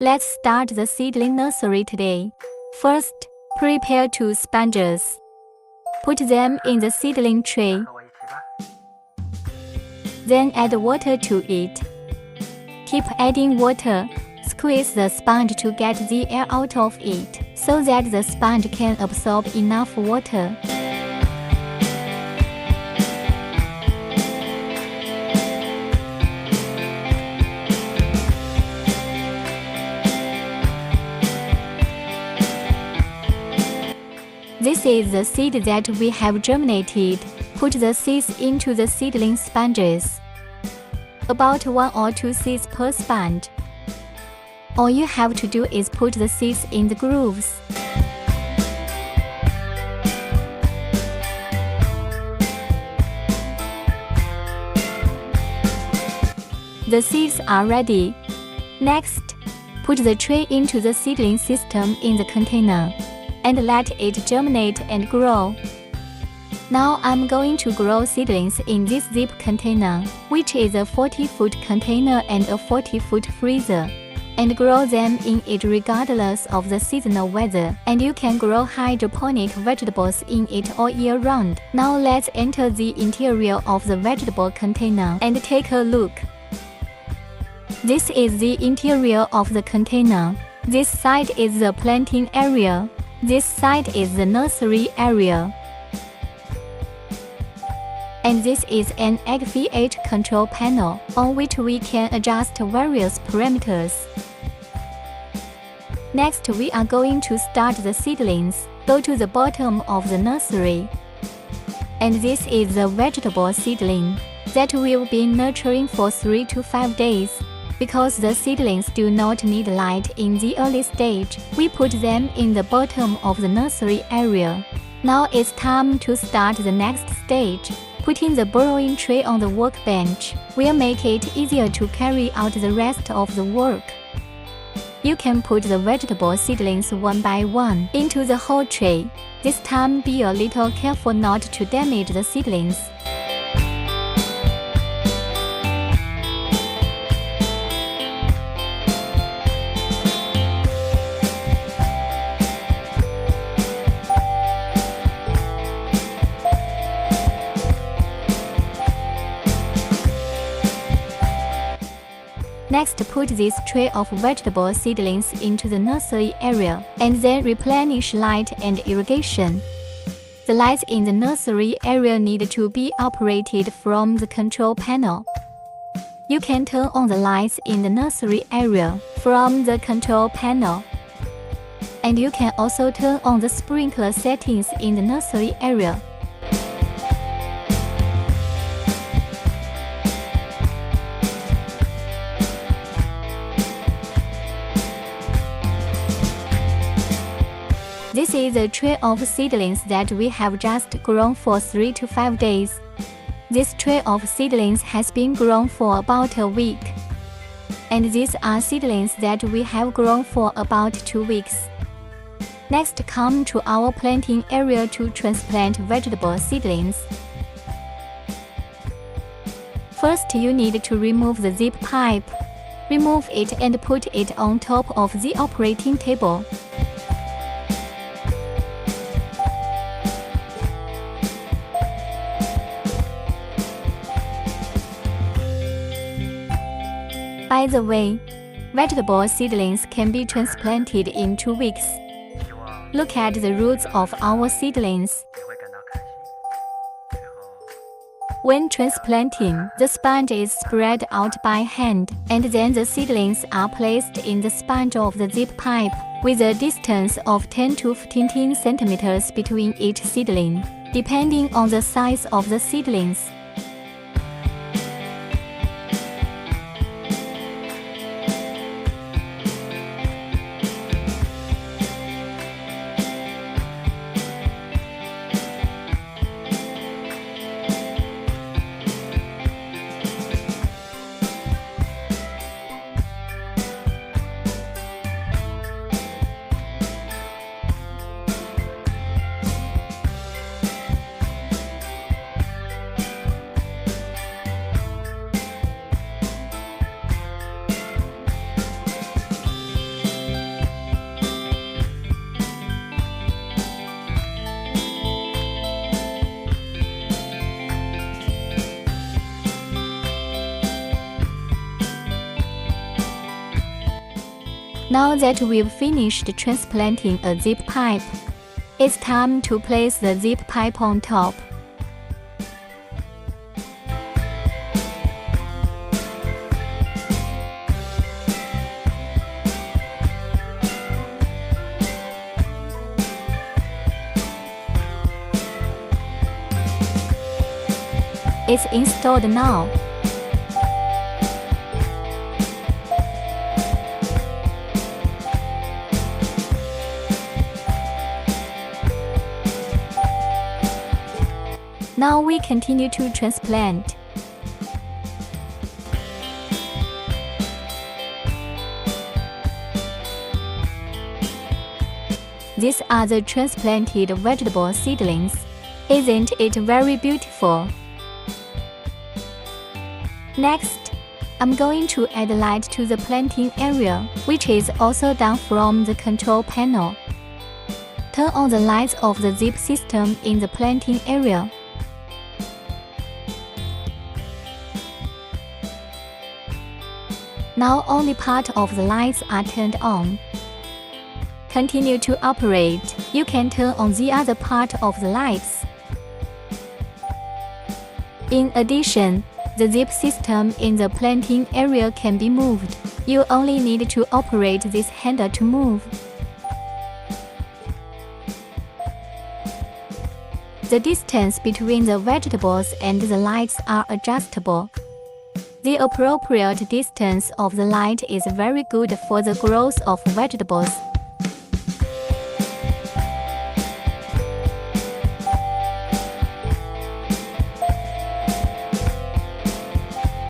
Let's start the seedling nursery today. First, prepare 2 sponges. Put them in the seedling tray. Then add water to it. Keep adding water. Squeeze the sponge to get the air out of it, so that the sponge can absorb enough water. This is the seed that we have germinated. Put the seeds into the seedling sponges. About 1 or 2 seeds per sponge. All you have to do is put the seeds in the grooves. The seeds are ready. Next, put the tray into the seedling system in the container and let it germinate and grow. Now I'm going to grow seedlings in this zip container, which is a 40-foot container and a 40-foot freezer, and grow them in it regardless of the seasonal weather, and you can grow hydroponic vegetables in it all year round. Now let's enter the interior of the vegetable container and take a look. This is the interior of the container. This side is the planting area. This side is the nursery area. And this is an egg pH control panel, on which we can adjust various parameters. Next, we are going to start the seedlings. Go to the bottom of the nursery. And this is the vegetable seedling that we'll be nurturing for 3 to 5 days. Because the seedlings do not need light in the early stage, we put them in the bottom of the nursery area. Now it's time to start the next stage. Putting the burrowing tray on the workbench will make it easier to carry out the rest of the work. You can put the vegetable seedlings one by one into the whole tray. This time be a little careful not to damage the seedlings. Next, put this tray of vegetable seedlings into the nursery area, and then replenish light and irrigation. The lights in the nursery area need to be operated from the control panel. You can turn on the lights in the nursery area from the control panel. And you can also turn on the sprinkler settings in the nursery area. This is a tray of seedlings that we have just grown for 3 to 5 days. This tray of seedlings has been grown for about a week. And these are seedlings that we have grown for about 2 weeks. Next, come to our planting area to transplant vegetable seedlings. First, you need to remove the zip pipe. Remove it and put it on top of the operating table. By the way, vegetable seedlings can be transplanted in 2 weeks. Look at the roots of our seedlings. When transplanting, the sponge is spread out by hand, and then the seedlings are placed in the sponge of the zip pipe, with a distance of 10 to 15 centimeters between each seedling, depending on the size of the seedlings. Now that we've finished transplanting a zip pipe, it's time to place the zip pipe on top. It's installed now. Now we continue to transplant. These are the transplanted vegetable seedlings. Isn't it very beautiful? Next, I'm going to add light to the planting area, which is also done from the control panel. Turn on the lights of the zip system in the planting area. Now only part of the lights are turned on. Continue to operate. You can turn on the other part of the lights. In addition, the zip system in the planting area can be moved. You only need to operate this handle to move. The distance between the vegetables and the lights are adjustable. The appropriate distance of the light is very good for the growth of vegetables.